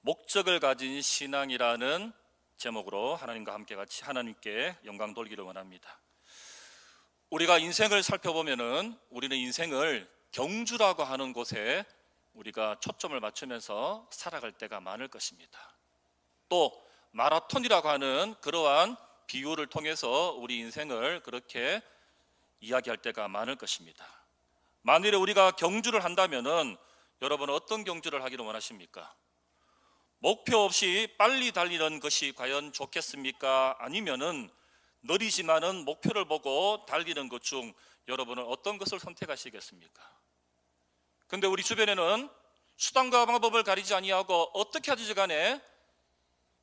목적을 가진 신앙이라는 제목으로 하나님과 함께 같이 하나님께 영광 돌리기를 원합니다. 우리가 인생을 살펴보면은 우리는 인생을 경주라고 하는 곳에 우리가 초점을 맞추면서 살아갈 때가 많을 것입니다. 또 마라톤이라고 하는 그러한 비유를 통해서 우리 인생을 그렇게 이야기할 때가 많을 것입니다. 만일에 우리가 경주를 한다면은 여러분은 어떤 경주를 하기를 원하십니까? 목표 없이 빨리 달리는 것이 과연 좋겠습니까? 아니면은 느리지만은 목표를 보고 달리는 것 중 여러분은 어떤 것을 선택하시겠습니까? 근데 우리 주변에는 수단과 방법을 가리지 아니하고 어떻게 하든지 간에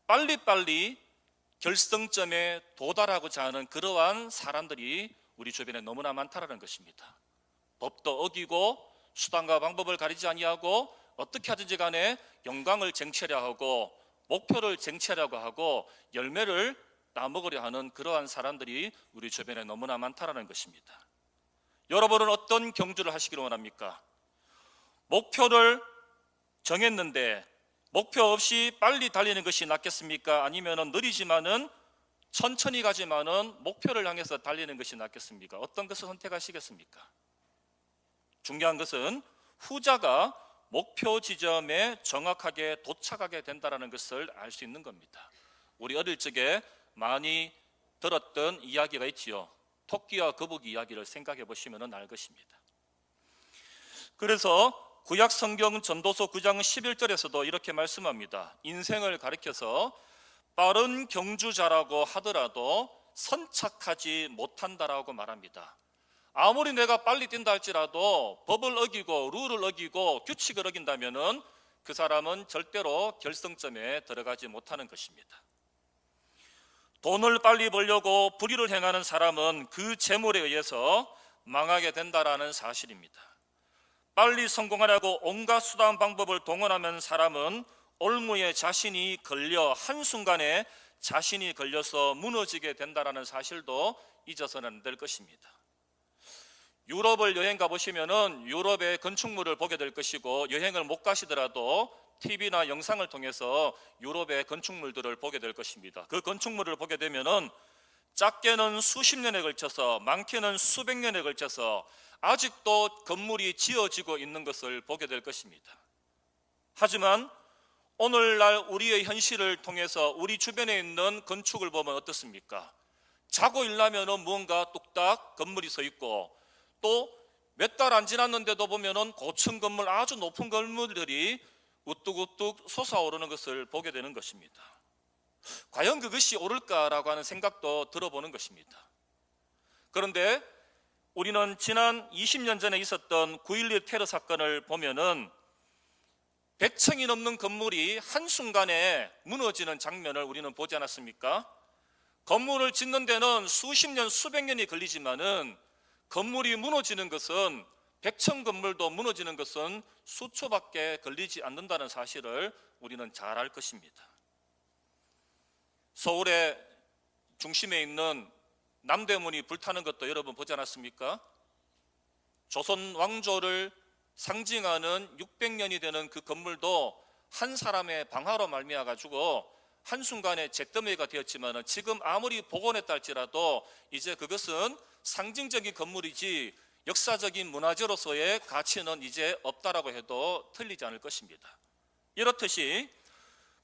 빨리빨리 결승점에 도달하고자 하는 그러한 사람들이 우리 주변에 너무나 많다라는 것입니다. 법도 어기고 수단과 방법을 가리지 아니하고 어떻게 하든지 간에 영광을 쟁취하려 하고 목표를 쟁취하려고 하고 열매를 따먹으려 하는 그러한 사람들이 우리 주변에 너무나 많다라는 것입니다. 여러분은 어떤 경주를 하시기를 원합니까? 목표를 정했는데 목표 없이 빨리 달리는 것이 낫겠습니까? 아니면 느리지만은 천천히 가지만은 목표를 향해서 달리는 것이 낫겠습니까? 어떤 것을 선택하시겠습니까? 중요한 것은 후자가 목표 지점에 정확하게 도착하게 된다는 것을 알 수 있는 겁니다. 우리 어릴 적에 많이 들었던 이야기가 있지요. 토끼와 거북이 이야기를 생각해 보시면 알 것입니다. 그래서 구약 성경 전도서 9장 11절에서도 이렇게 말씀합니다. 인생을 가리켜서 빠른 경주자라고 하더라도 선착하지 못한다라고 말합니다. 아무리 내가 빨리 뛴다 할지라도 법을 어기고 룰을 어기고 규칙을 어긴다면은 그 사람은 절대로 결승점에 들어가지 못하는 것입니다. 돈을 빨리 벌려고 불의를 행하는 사람은 그 재물에 의해서 망하게 된다라는 사실입니다. 빨리 성공하려고 온갖 수단 방법을 동원하는 사람은 올무에 자신이 걸려 한순간에 자신이 걸려서 무너지게 된다라는 사실도 잊어서는 안 될 것입니다. 유럽을 여행 가보시면은 유럽의 건축물을 보게 될 것이고, 여행을 못 가시더라도 TV나 영상을 통해서 유럽의 건축물들을 보게 될 것입니다. 그 건축물을 보게 되면은 작게는 수십 년에 걸쳐서 많게는 수백 년에 걸쳐서 아직도 건물이 지어지고 있는 것을 보게 될 것입니다. 하지만 오늘날 우리의 현실을 통해서 우리 주변에 있는 건축을 보면 어떻습니까? 자고 일어나면은 무언가 뚝딱 건물이 서 있고, 또 몇 달 안 지났는데도 보면은 고층 건물, 아주 높은 건물들이 우뚝우뚝 솟아오르는 것을 보게 되는 것입니다. 과연 그것이 옳을까라고 하는 생각도 들어보는 것입니다. 그런데 우리는 지난 20년 전에 있었던 9.11 테러 사건을 보면은 100층이 넘는 건물이 한순간에 무너지는 장면을 우리는 보지 않았습니까? 건물을 짓는 데는 수십 년, 수백 년이 걸리지만은 건물이 무너지는 것은, 100층 건물도 무너지는 것은 수초밖에 걸리지 않는다는 사실을 우리는 잘 알 것입니다. 서울의 중심에 있는 남대문이 불타는 것도 여러분 보지 않았습니까? 조선 왕조를 상징하는 600년이 되는 그 건물도 한 사람의 방화로 말미암아 가지고 한순간에 잿더미가 되었지만 지금 아무리 복원했다 할지라도 이제 그것은 상징적인 건물이지 역사적인 문화재로서의 가치는 이제 없다라고 해도 틀리지 않을 것입니다. 이렇듯이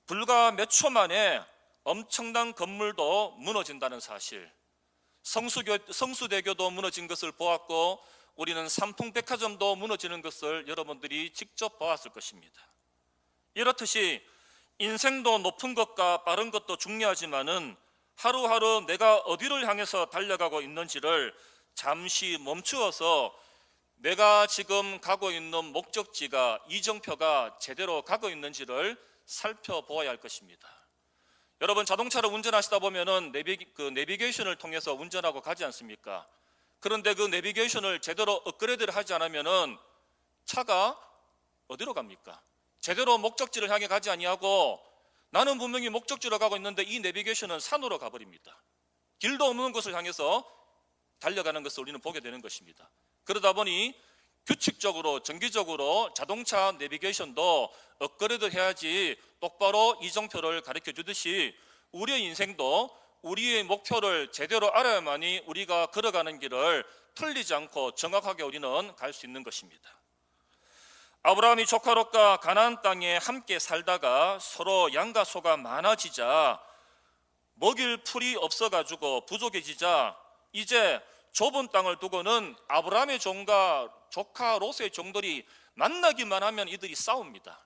불과 몇 초 만에 엄청난 건물도 무너진다는 사실, 성수대교도 무너진 것을 보았고 우리는 삼풍백화점도 무너지는 것을 여러분들이 직접 보았을 것입니다. 이렇듯이 인생도 높은 것과 빠른 것도 중요하지만은 하루하루 내가 어디를 향해서 달려가고 있는지를 잠시 멈추어서 내가 지금 가고 있는 목적지가, 이정표가 제대로 가고 있는지를 살펴보아야 할 것입니다. 여러분, 자동차를 운전하시다 보면은 내비게이션을 통해서 운전하고 가지 않습니까? 그런데 그 내비게이션을 제대로 업그레이드를 하지 않으면은 차가 어디로 갑니까? 제대로 목적지를 향해 가지 아니하고 나는 분명히 목적지로 가고 있는데 이 내비게이션은 산으로 가버립니다. 길도 없는 곳을 향해서 달려가는 것을 우리는 보게 되는 것입니다. 그러다 보니 규칙적으로 정기적으로 자동차 내비게이션도 업그레이드 해야지 똑바로 이정표를 가르쳐 주듯이 우리의 인생도 우리의 목표를 제대로 알아야만이 우리가 걸어가는 길을 틀리지 않고 정확하게 우리는 갈 수 있는 것입니다. 아브라함이 조카 롯과 가나안 땅에 함께 살다가 서로 양과 소가 많아지자 먹일 풀이 없어가지고 부족해지자 이제 좁은 땅을 두고는 아브라함의 종과 조카 롯의 종들이 만나기만 하면 이들이 싸웁니다.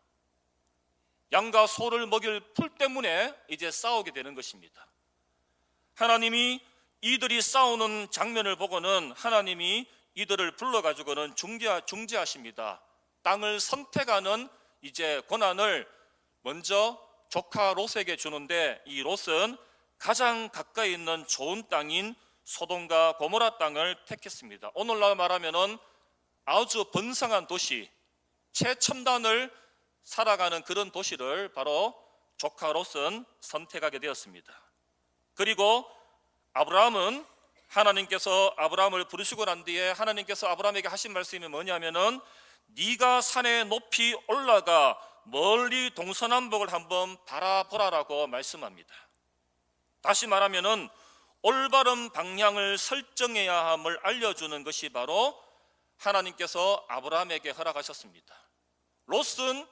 양과 소를 먹일 풀 때문에 이제 싸우게 되는 것입니다. 하나님이 이들이 싸우는 장면을 보고는 하나님이 이들을 불러가지고는 중재하십니다. 땅을 선택하는 이제 권한을 먼저 조카 롯에게 주는데 이 롯은 가장 가까이 있는 좋은 땅인 소돔과 고모라 땅을 택했습니다. 오늘날 말하면은 아주 번성한 도시, 최첨단을 살아가는 그런 도시를 바로 조카 롯은 선택하게 되었습니다. 그리고 아브라함은 하나님께서 아브라함을 부르시고 난 뒤에 하나님께서 아브라함에게 하신 말씀이 뭐냐면은 네가 산에 높이 올라가 멀리 동서남북을 한번 바라보라라고 말씀합니다. 다시 말하면은 올바른 방향을 설정해야 함을 알려주는 것이 바로 하나님께서 아브라함에게 허락하셨습니다. 롯은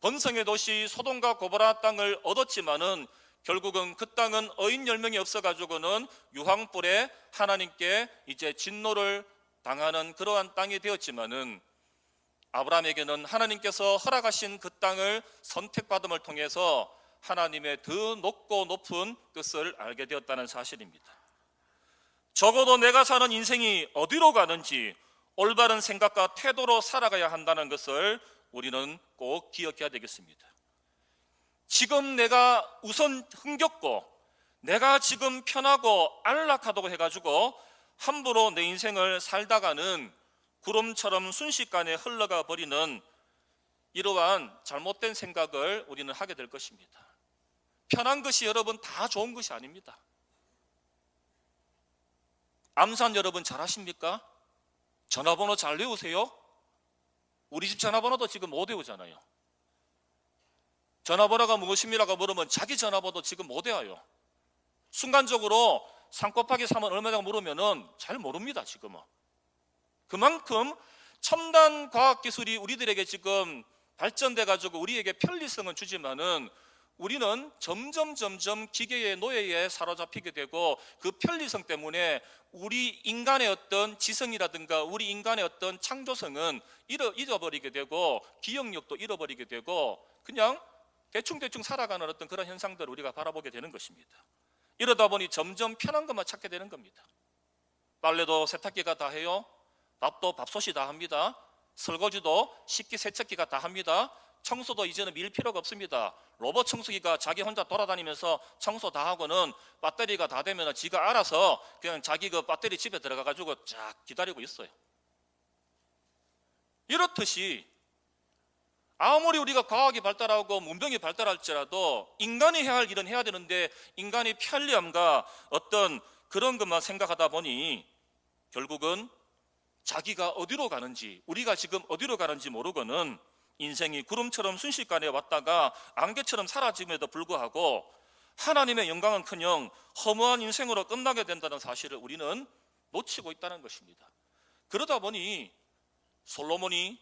번성의 도시 소돔과 고모라 땅을 얻었지만은 결국은 그 땅은 어인 10명이 없어가지고는 유황불에 하나님께 이제 진노를 당하는 그러한 땅이 되었지만은 아브라함에게는 하나님께서 허락하신 그 땅을 선택받음을 통해서 하나님의 더 높고 높은 뜻을 알게 되었다는 사실입니다. 적어도 내가 사는 인생이 어디로 가는지 올바른 생각과 태도로 살아가야 한다는 것을 우리는 꼭 기억해야 되겠습니다. 지금 내가 우선 흥겹고 내가 지금 편하고 안락하다고 해가지고 함부로 내 인생을 살다가는 구름처럼 순식간에 흘러가 버리는 이러한 잘못된 생각을 우리는 하게 될 것입니다. 편한 것이 여러분 다 좋은 것이 아닙니다. 암산 여러분 잘 하십니까? 전화번호 잘 외우세요? 우리 집 전화번호도 지금 못 외우잖아요. 전화번호가 무엇입니다라고 물으면 자기 전화번호도 지금 못 외워요. 순간적으로 3 곱하기 3은 얼마냐고 물으면 잘 모릅니다. 지금은. 그만큼 첨단 과학기술이 우리들에게 지금 발전돼 가지고 우리에게 편리성은 주지만은 우리는 점점 기계의 노예에 사로잡히게 되고 그 편리성 때문에 우리 인간의 어떤 지성이라든가 우리 인간의 어떤 창조성은 잃어버리게 되고 기억력도 잃어버리게 되고 그냥 대충 살아가는 어떤 그런 현상들을 우리가 바라보게 되는 것입니다. 이러다 보니 점점 편한 것만 찾게 되는 겁니다. 빨래도 세탁기가 다 해요. 밥도 밥솥이 다 합니다. 설거지도 식기세척기가 다 합니다. 청소도 이제는 밀 필요가 없습니다. 로봇 청소기가 자기 혼자 돌아다니면서 청소 다 하고는 배터리가 다 되면 지가 알아서 그냥 자기 그 배터리 집에 들어가 가지고 쫙 기다리고 있어요. 이렇듯이 아무리 우리가 과학이 발달하고 문명이 발달할지라도 인간이 해야 할 일은 해야 되는데 인간의 편리함과 어떤 그런 것만 생각하다 보니 결국은 자기가 어디로 가는지 우리가 지금 어디로 가는지 모르고는 인생이 구름처럼 순식간에 왔다가 안개처럼 사라짐에도 불구하고 하나님의 영광은커녕 허무한 인생으로 끝나게 된다는 사실을 우리는 놓치고 있다는 것입니다. 그러다 보니 솔로몬이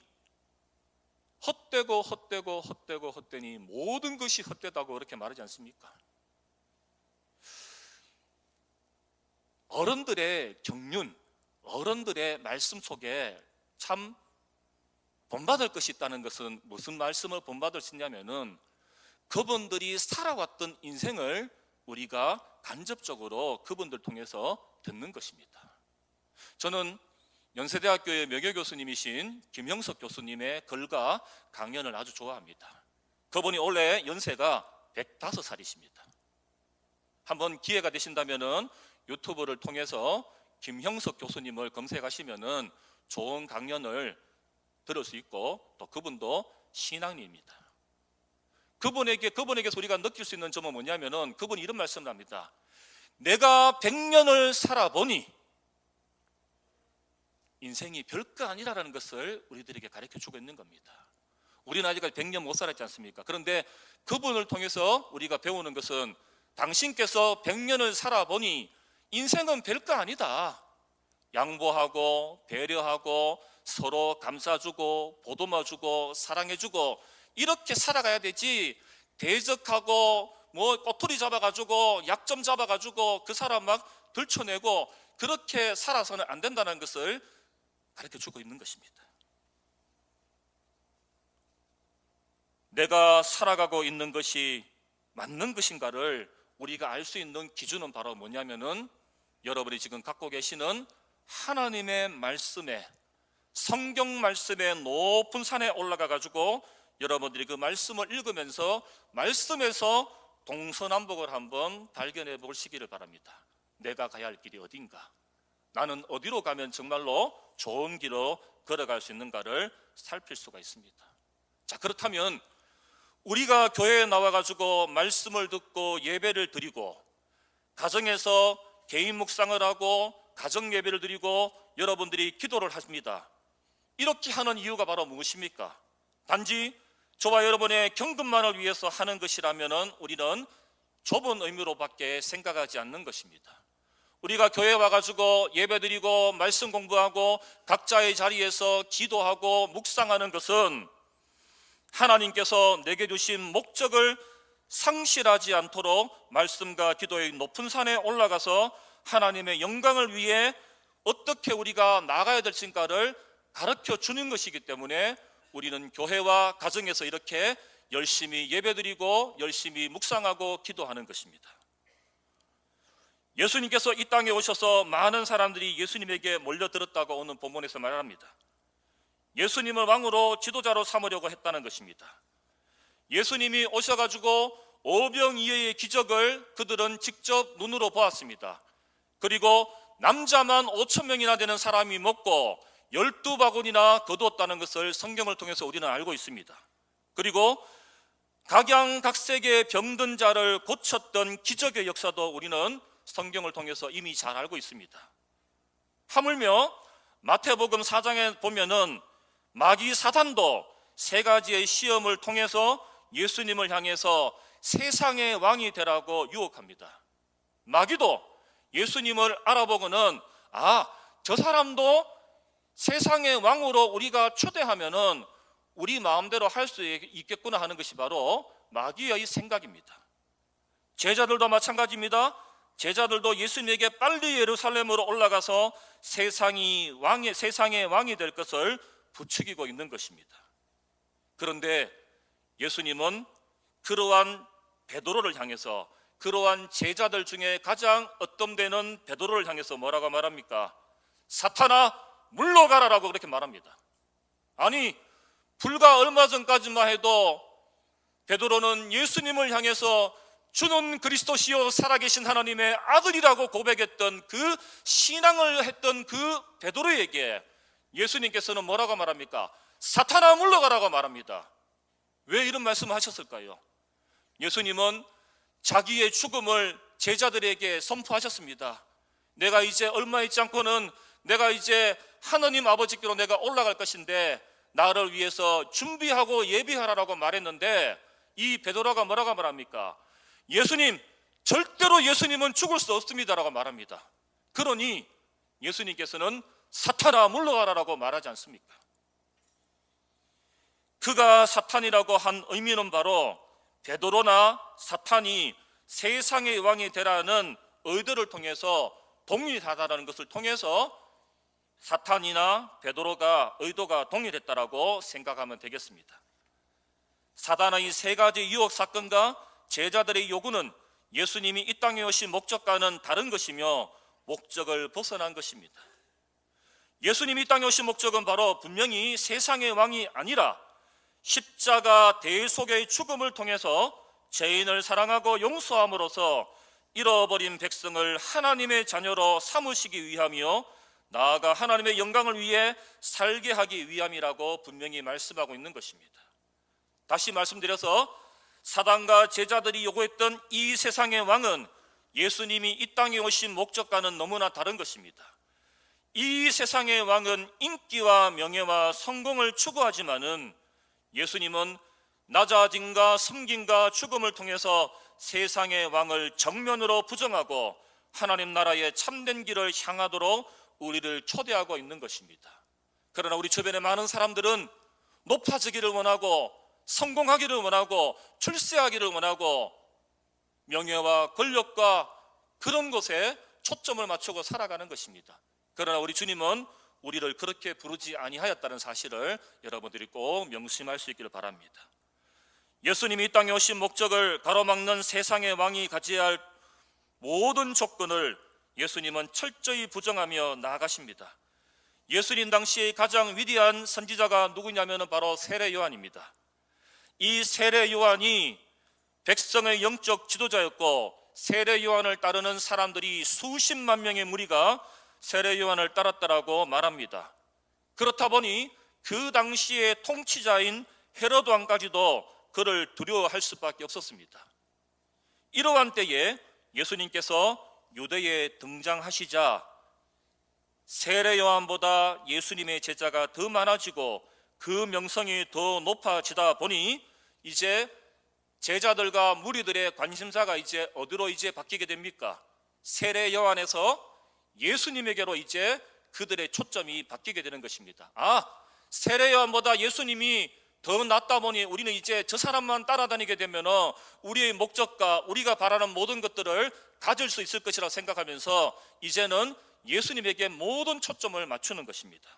헛되니 모든 것이 헛되다고 그렇게 말하지 않습니까? 어른들의 경륜, 어른들의 말씀 속에 참 본받을 것이 있다는 것은 무슨 말씀을 본받을 수 있냐면은 그분들이 살아왔던 인생을 우리가 간접적으로 그분들 통해서 듣는 것입니다. 저는 연세대학교의 명예교수님이신 김형석 교수님의 글과 강연을 아주 좋아합니다. 그분이 원래 연세가 105살이십니다. 한번 기회가 되신다면은 유튜브를 통해서 김형석 교수님을 검색하시면은 좋은 강연을 들을 수 있고 또 그분도 신앙인입니다. 그분에게서 우리가 느낄 수 있는 점은 뭐냐면은 그분이 이런 말씀을 합니다. 내가 100년을 살아보니 인생이 별거 아니라는 것을 우리들에게 가르쳐주고 있는 겁니다. 우리는 아직까지 100년 못 살았지 않습니까? 그런데 그분을 통해서 우리가 배우는 것은 당신께서 100년을 살아보니 인생은 별거 아니다. 양보하고 배려하고 서로 감싸주고 보듬어주고 사랑해주고 이렇게 살아가야 되지, 대적하고 뭐 꼬투리 잡아가지고 약점 잡아가지고 그 사람 막 들춰내고 그렇게 살아서는 안 된다는 것을 가르쳐주고 있는 것입니다. 내가 살아가고 있는 것이 맞는 것인가를 우리가 알 수 있는 기준은 바로 뭐냐면은 여러분이 지금 갖고 계시는 하나님의 말씀에, 성경 말씀의 높은 산에 올라가 가지고 여러분들이 그 말씀을 읽으면서 말씀에서 동서남북을 한번 발견해 보시기를 바랍니다. 내가 가야 할 길이 어딘가, 나는 어디로 가면 정말로 좋은 길로 걸어갈 수 있는가를 살필 수가 있습니다. 자, 그렇다면 우리가 교회에 나와가지고 말씀을 듣고 예배를 드리고 가정에서 개인 묵상을 하고 가정 예배를 드리고 여러분들이 기도를 하십니다. 이렇게 하는 이유가 바로 무엇입니까? 단지 저와 여러분의 경건만을 위해서 하는 것이라면 우리는 좁은 의미로밖에 생각하지 않는 것입니다. 우리가 교회에 와가지고 예배드리고 말씀 공부하고 각자의 자리에서 기도하고 묵상하는 것은 하나님께서 내게 주신 목적을 상실하지 않도록 말씀과 기도의 높은 산에 올라가서 하나님의 영광을 위해 어떻게 우리가 나가야 될지를 가르쳐 주는 것이기 때문에 우리는 교회와 가정에서 이렇게 열심히 예배드리고 열심히 묵상하고 기도하는 것입니다. 예수님께서 이 땅에 오셔서 많은 사람들이 예수님에게 몰려들었다고 오늘 본문에서 말합니다. 예수님을 왕으로 지도자로 삼으려고 했다는 것입니다. 예수님이 오셔가지고 오병이어의 기적을 그들은 직접 눈으로 보았습니다. 그리고 남자만 5,000명이나 되는 사람이 먹고 12바구니나 거두었다는 것을 성경을 통해서 우리는 알고 있습니다. 그리고 각양각색의 병든 자를 고쳤던 기적의 역사도 우리는 성경을 통해서 이미 잘 알고 있습니다. 하물며 마태복음 4장에 보면은 마귀 사단도 3가지의 시험을 통해서 예수님을 향해서 세상의 왕이 되라고 유혹합니다. 마귀도 예수님을 알아보고는 저 사람도 세상의 왕으로 우리가 초대하면은 우리 마음대로 할 수 있겠구나 하는 것이 바로 마귀의 생각입니다. 제자들도 마찬가지입니다. 제자들도 예수님에게 빨리 예루살렘으로 올라가서 세상의 왕이 될 것을 부추기고 있는 것입니다. 그런데 예수님은 그러한 베드로를 향해서, 그러한 제자들 중에 가장 어떤 베드로를 향해서 뭐라고 말합니까? 사탄아 물러가라라고 그렇게 말합니다. 아니, 불과 얼마 전까지만 해도 베드로는 예수님을 향해서 주는 그리스도시요 살아계신 하나님의 아들이라고 고백했던 그 신앙을 했던 그 베드로에게 예수님께서는 뭐라고 말합니까? 사탄아 물러가라고 말합니다. 왜 이런 말씀을 하셨을까요? 예수님은 자기의 죽음을 제자들에게 선포하셨습니다. 내가 이제 얼마 있지 않고는 내가 이제 하나님 아버지께로 내가 올라갈 것인데 나를 위해서 준비하고 예비하라고 말했는데 이 베드로가 뭐라고 말합니까? 예수님, 절대로 예수님은 죽을 수 없습니다라고 말합니다. 그러니 예수님께서는 사탄아 물러가라라고 말하지 않습니까? 그가 사탄이라고 한 의미는 바로 베드로나 사탄이 세상의 왕이 되라는 의도를 통해서 동일하다는 것을 통해서 사탄이나 베드로가 의도가 동일했다라고 생각하면 되겠습니다. 사단의 3가지 유혹 사건과 제자들의 요구는 예수님이 이 땅에 오신 목적과는 다른 것이며 목적을 벗어난 것입니다. 예수님이 이 땅에 오신 목적은 바로 분명히 세상의 왕이 아니라 십자가 대속의 죽음을 통해서 죄인을 사랑하고 용서함으로써 잃어버린 백성을 하나님의 자녀로 삼으시기 위함이요 나아가 하나님의 영광을 위해 살게 하기 위함이라고 분명히 말씀하고 있는 것입니다. 다시 말씀드려서 사단과 제자들이 요구했던 이 세상의 왕은 예수님이 이 땅에 오신 목적과는 너무나 다른 것입니다. 이 세상의 왕은 인기와 명예와 성공을 추구하지만은 예수님은 낮아짐과 섬김과 죽음을 통해서 세상의 왕을 정면으로 부정하고 하나님 나라의 참된 길을 향하도록 우리를 초대하고 있는 것입니다. 그러나 우리 주변의 많은 사람들은 높아지기를 원하고 성공하기를 원하고 출세하기를 원하고 명예와 권력과 그런 것에 초점을 맞추고 살아가는 것입니다. 그러나 우리 주님은 우리를 그렇게 부르지 아니하였다는 사실을 여러분들이 꼭 명심할 수 있기를 바랍니다. 예수님이 이 땅에 오신 목적을 가로막는 세상의 왕이 가져야 할 모든 조건을 예수님은 철저히 부정하며 나아가십니다. 예수님 당시의 가장 위대한 선지자가 누구냐면 바로 세례 요한입니다. 이 세례 요한이 백성의 영적 지도자였고 세례 요한을 따르는 사람들이 수십만 명의 무리가 세례 요한을 따랐다라고 말합니다. 그렇다 보니 그 당시의 통치자인 헤로드 왕까지도 그를 두려워할 수밖에 없었습니다. 이러한 때에 예수님께서 유대에 등장하시자 세례 요한보다 예수님의 제자가 더 많아지고 그 명성이 더 높아지다 보니 이제 제자들과 무리들의 관심사가 이제 어디로 이제 바뀌게 됩니까? 세례 요한에서 예수님에게로 이제 그들의 초점이 바뀌게 되는 것입니다. 세례 요한보다 예수님이 더 낫다 보니 우리는 이제 저 사람만 따라다니게 되면 우리의 목적과 우리가 바라는 모든 것들을 가질 수 있을 것이라 생각하면서 이제는 예수님에게 모든 초점을 맞추는 것입니다.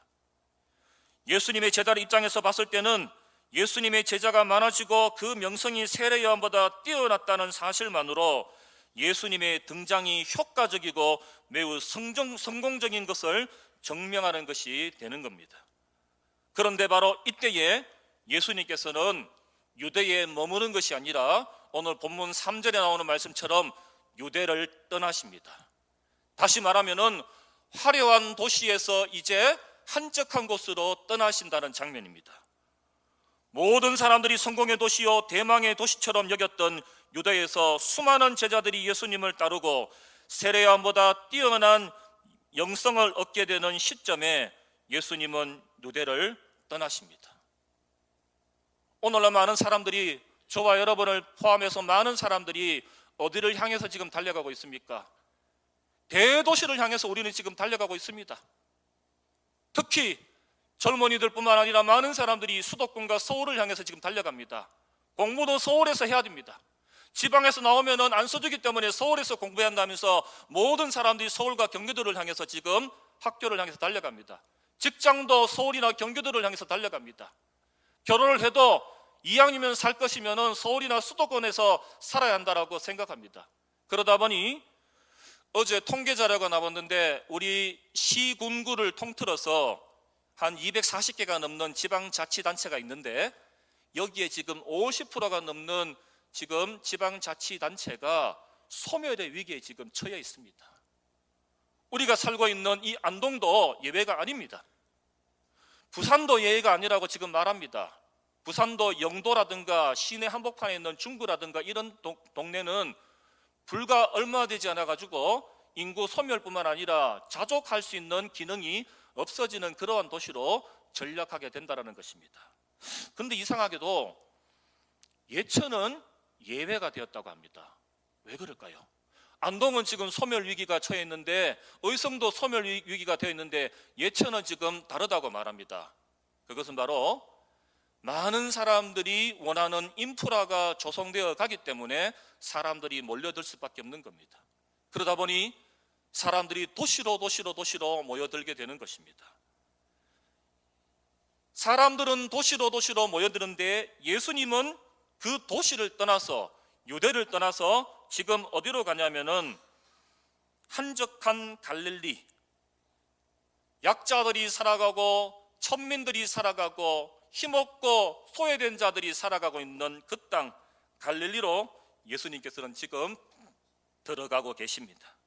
예수님의 제자의 입장에서 봤을 때는 예수님의 제자가 많아지고 그 명성이 세례 요한보다 뛰어났다는 사실만으로 예수님의 등장이 효과적이고 매우 성공적인 것을 증명하는 것이 되는 겁니다. 그런데 바로 이때에 예수님께서는 유대에 머무는 것이 아니라 오늘 본문 3절에 나오는 말씀처럼 유대를 떠나십니다. 다시 말하면은 화려한 도시에서 이제 한적한 곳으로 떠나신다는 장면입니다. 모든 사람들이 성공의 도시요 대망의 도시처럼 여겼던 유대에서 수많은 제자들이 예수님을 따르고 세례 요한보다 뛰어난 영성을 얻게 되는 시점에 예수님은 유대를 떠나십니다. 오늘날 많은 사람들이, 저와 여러분을 포함해서 많은 사람들이 어디를 향해서 지금 달려가고 있습니까? 대도시를 향해서 우리는 지금 달려가고 있습니다. 특히 젊은이들뿐만 아니라 많은 사람들이 수도권과 서울을 향해서 지금 달려갑니다. 공부도 서울에서 해야 됩니다. 지방에서 나오면은 안 써주기 때문에 서울에서 공부해야 한다면서 모든 사람들이 서울과 경기도를 향해서 지금 학교를 향해서 달려갑니다. 직장도 서울이나 경기도를 향해서 달려갑니다. 결혼을 해도 이왕이면 살 것이면은 서울이나 수도권에서 살아야 한다라고 생각합니다. 그러다 보니 어제 통계 자료가 나왔는데 우리 시군구를 통틀어서 한 240개가 넘는 지방자치단체가 있는데 여기에 지금 50%가 넘는 지금 지방자치단체가 소멸의 위기에 지금 처해 있습니다. 우리가 살고 있는 이 안동도 예외가 아닙니다. 부산도 예외가 아니라고 지금 말합니다. 부산도 영도라든가 시내 한복판에 있는 중구라든가 이런 동네는 불과 얼마 되지 않아 가지고 인구 소멸뿐만 아니라 자족할 수 있는 기능이 없어지는 그러한 도시로 전락하게 된다는 것입니다. 그런데 이상하게도 예천은 예외가 되었다고 합니다. 왜 그럴까요? 안동은 지금 소멸 위기가 처해 있는데, 의성도 소멸 위기가 되어 있는데 예천은 지금 다르다고 말합니다. 그것은 바로 많은 사람들이 원하는 인프라가 조성되어 가기 때문에 사람들이 몰려들 수밖에 없는 겁니다. 그러다 보니 사람들이 도시로 모여들게 되는 것입니다. 사람들은 도시로 모여드는데 예수님은 그 도시를 떠나서, 유대를 떠나서 지금 어디로 가냐면은 한적한 갈릴리, 약자들이 살아가고 천민들이 살아가고 힘없고 소외된 자들이 살아가고 있는 그 땅 갈릴리로 예수님께서는 지금 들어가고 계십니다.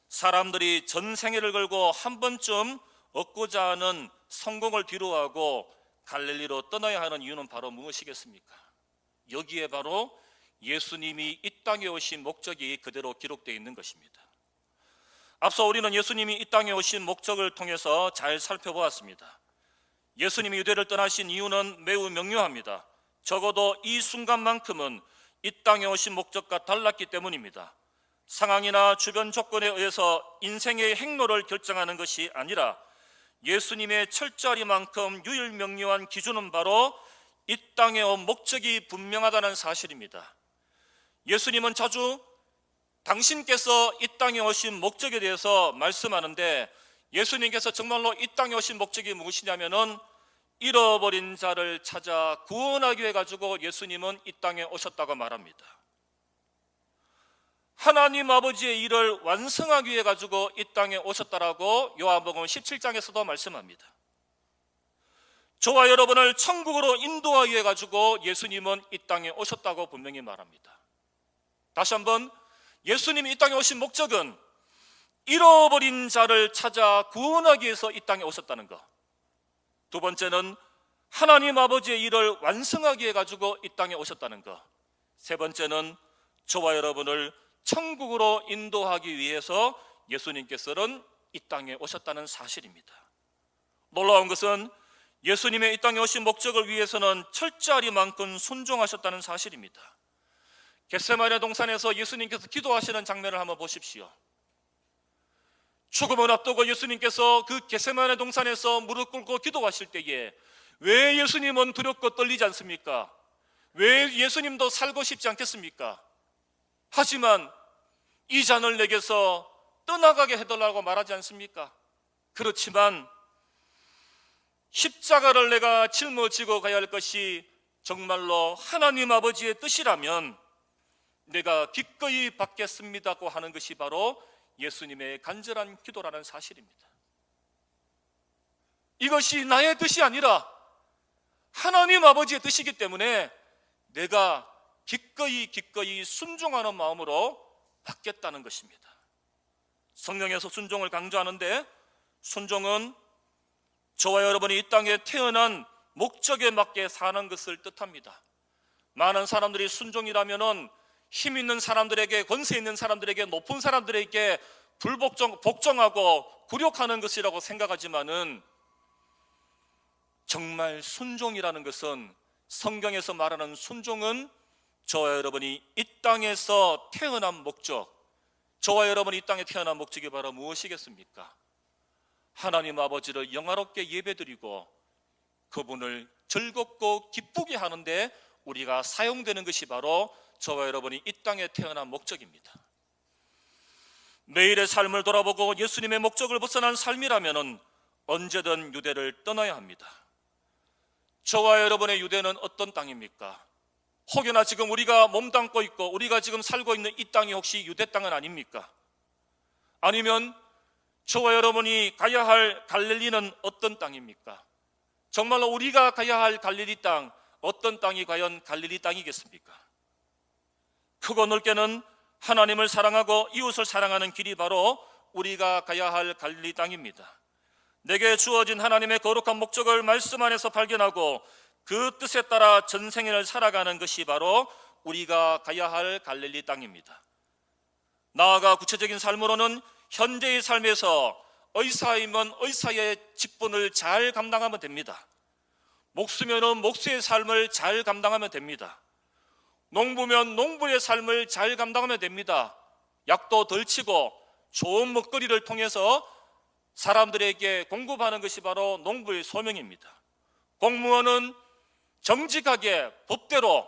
사람들이 전생애를 걸고 한 번쯤 얻고자 하는 성공을 뒤로하고 갈릴리로 떠나야 하는 이유는 바로 무엇이겠습니까? 여기에 바로 예수님이 이 땅에 오신 목적이 그대로 기록되어 있는 것입니다. 앞서 우리는 예수님이 이 땅에 오신 목적을 통해서 잘 살펴보았습니다. 예수님이 유대를 떠나신 이유는 매우 명료합니다. 적어도 이 순간만큼은 이 땅에 오신 목적과 달랐기 때문입니다. 상황이나 주변 조건에 의해서 인생의 행로를 결정하는 것이 아니라 예수님의 철저하리만큼 유일명료한 기준은 바로 이 땅에 온 목적이 분명하다는 사실입니다. 예수님은 자주 당신께서 이 땅에 오신 목적에 대해서 말씀하는데, 예수님께서 정말로 이 땅에 오신 목적이 무엇이냐면은 잃어버린 자를 찾아 구원하기 위해 가지고 예수님은 이 땅에 오셨다고 말합니다. 하나님 아버지의 일을 완성하기 위해 가지고 이 땅에 오셨다라고 요한복음 17장에서도 말씀합니다. 저와 여러분을 천국으로 인도하기 위해 가지고 예수님은 이 땅에 오셨다고 분명히 말합니다. 다시 한번, 예수님이 이 땅에 오신 목적은 잃어버린 자를 찾아 구원하기 위해서 이 땅에 오셨다는 것. 두 번째는 하나님 아버지의 일을 완성하기 위해 가지고 이 땅에 오셨다는 것. 세 번째는 저와 여러분을 천국으로 인도하기 위해서 예수님께서는 이 땅에 오셨다는 사실입니다. 놀라운 것은 예수님의 이 땅에 오신 목적을 위해서는 철저하리만큼 순종하셨다는 사실입니다. 겟세마네 동산에서 예수님께서 기도하시는 장면을 한번 보십시오. 죽음을 앞두고 예수님께서 그 겟세마네 동산에서 무릎 꿇고 기도하실 때에 왜 예수님은 두렵고 떨리지 않습니까? 왜 예수님도 살고 싶지 않겠습니까? 하지만 이 잔을 내게서 떠나가게 해달라고 말하지 않습니까? 그렇지만 십자가를 내가 짊어지고 가야 할 것이 정말로 하나님 아버지의 뜻이라면 내가 기꺼이 받겠습니다고 하는 것이 바로 예수님의 간절한 기도라는 사실입니다. 이것이 나의 뜻이 아니라 하나님 아버지의 뜻이기 때문에 내가 기꺼이 순종하는 마음으로 받겠다는 것입니다. 성경에서 순종을 강조하는데, 순종은 저와 여러분이 이 땅에 태어난 목적에 맞게 사는 것을 뜻합니다. 많은 사람들이 순종이라면은 힘 있는 사람들에게, 권세 있는 사람들에게, 높은 사람들에게 복종하고 굴욕하는 것이라고 생각하지만은, 정말 순종이라는 것은, 성경에서 말하는 순종은 저와 여러분이 이 땅에서 태어난 목적, 저와 여러분이 이 땅에 태어난 목적이 바로 무엇이겠습니까? 하나님 아버지를 영화롭게 예배드리고 그분을 즐겁고 기쁘게 하는데 우리가 사용되는 것이 바로 저와 여러분이 이 땅에 태어난 목적입니다. 매일의 삶을 돌아보고 예수님의 목적을 벗어난 삶이라면 언제든 유대를 떠나야 합니다. 저와 여러분의 유대는 어떤 땅입니까? 혹여나 지금 우리가 몸담고 있고 우리가 지금 살고 있는 이 땅이 혹시 유대 땅은 아닙니까? 아니면 저와 여러분이 가야 할 갈릴리는 어떤 땅입니까? 정말로 우리가 가야 할 갈릴리 땅, 어떤 땅이 과연 갈릴리 땅이겠습니까? 크고 넓게는 하나님을 사랑하고 이웃을 사랑하는 길이 바로 우리가 가야 할 갈릴리 땅입니다. 내게 주어진 하나님의 거룩한 목적을 말씀 안에서 발견하고 그 뜻에 따라 전생애를 살아가는 것이 바로 우리가 가야 할 갈릴리 땅입니다. 나아가 구체적인 삶으로는 현재의 삶에서 의사이면 의사의 직분을 잘 감당하면 됩니다. 목수면은 목수의 삶을 잘 감당하면 됩니다. 농부면 농부의 삶을 잘 감당하면 됩니다. 약도 덜 치고 좋은 먹거리를 통해서 사람들에게 공급하는 것이 바로 농부의 소명입니다. 공무원은 정직하게 법대로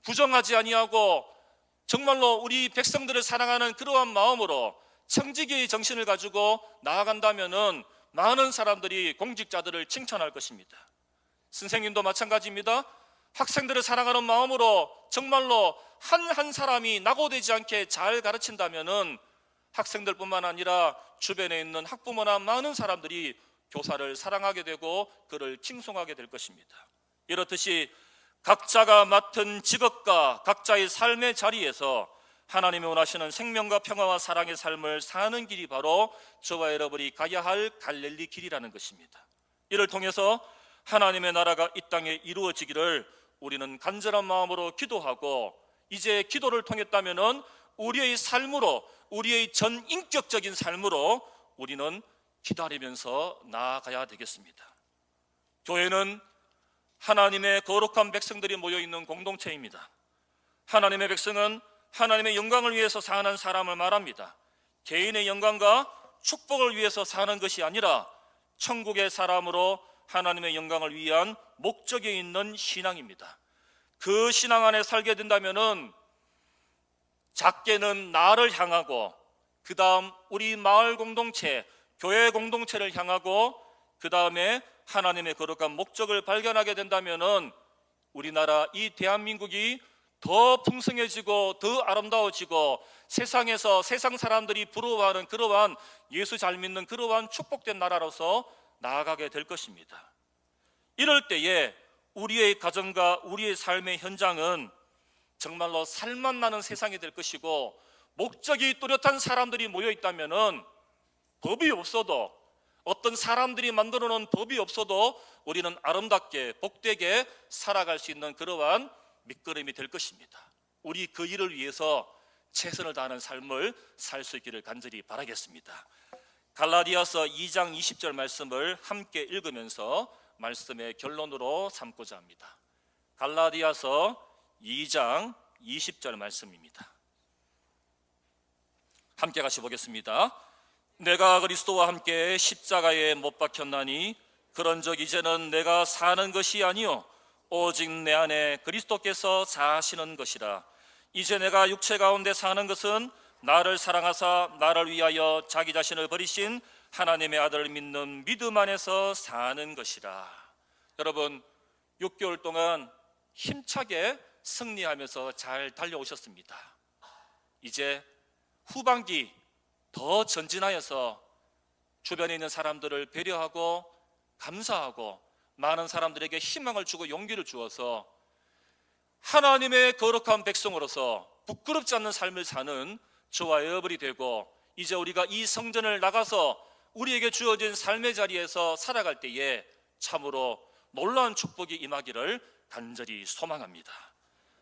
부정하지 아니하고 정말로 우리 백성들을 사랑하는 그러한 마음으로 청지기의 정신을 가지고 나아간다면은 많은 사람들이 공직자들을 칭찬할 것입니다. 선생님도 마찬가지입니다. 학생들을 사랑하는 마음으로 정말로 한 사람이 낙오되지 않게 잘 가르친다면은 학생들뿐만 아니라 주변에 있는 학부모나 많은 사람들이 교사를 사랑하게 되고 그를 칭송하게 될 것입니다. 이렇듯이 각자가 맡은 직업과 각자의 삶의 자리에서 하나님이 원하시는 생명과 평화와 사랑의 삶을 사는 길이 바로 저와 여러분이 가야 할 갈릴리 길이라는 것입니다. 이를 통해서 하나님의 나라가 이 땅에 이루어지기를 우리는 간절한 마음으로 기도하고, 이제 기도를 통했다면 우리의 삶으로, 우리의 전인격적인 삶으로 우리는 기다리면서 나아가야 되겠습니다. 교회는 하나님의 거룩한 백성들이 모여있는 공동체입니다. 하나님의 백성은 하나님의 영광을 위해서 사는 사람을 말합니다. 개인의 영광과 축복을 위해서 사는 것이 아니라 천국의 사람으로 하나님의 영광을 위한 목적이 있는 신앙입니다. 그 신앙 안에 살게 된다면은 작게는 나를 향하고, 그 다음 우리 마을 공동체, 교회 공동체를 향하고, 그 다음에 하나님의 거룩한 목적을 발견하게 된다면은 우리나라 이 대한민국이 더 풍성해지고 더 아름다워지고 세상에서 세상 사람들이 부러워하는 그러한 예수 잘 믿는 그러한 축복된 나라로서 나아가게 될 것입니다. 이럴 때에 우리의 가정과 우리의 삶의 현장은 정말로 살만 나는 세상이 될 것이고, 목적이 뚜렷한 사람들이 모여 있다면은 법이 없어도, 어떤 사람들이 만들어 놓은 법이 없어도 우리는 아름답게 복되게 살아갈 수 있는 그러한 밑거름이 될 것입니다. 우리 그 일을 위해서 최선을 다하는 삶을 살 수 있기를 간절히 바라겠습니다. 갈라디아서 2장 20절 말씀을 함께 읽으면서 말씀의 결론으로 삼고자 합니다. 갈라디아서 2장 20절 말씀입니다. 함께 같이 보겠습니다. 내가 그리스도와 함께 십자가에 못 박혔나니 그런즉 이제는 내가 사는 것이 아니요 오직 내 안에 그리스도께서 사시는 것이라. 이제 내가 육체 가운데 사는 것은 나를 사랑하사 나를 위하여 자기 자신을 버리신 하나님의 아들을 믿는 믿음 안에서 사는 것이라. 여러분, 6개월 동안 힘차게 승리하면서 잘 달려오셨습니다. 이제 후반기 더 전진하여서 주변에 있는 사람들을 배려하고 감사하고 많은 사람들에게 희망을 주고 용기를 주어서 하나님의 거룩한 백성으로서 부끄럽지 않는 삶을 사는 저와 여러분이 되고, 이제 우리가 이 성전을 나가서 우리에게 주어진 삶의 자리에서 살아갈 때에 참으로 놀라운 축복이 임하기를 간절히 소망합니다.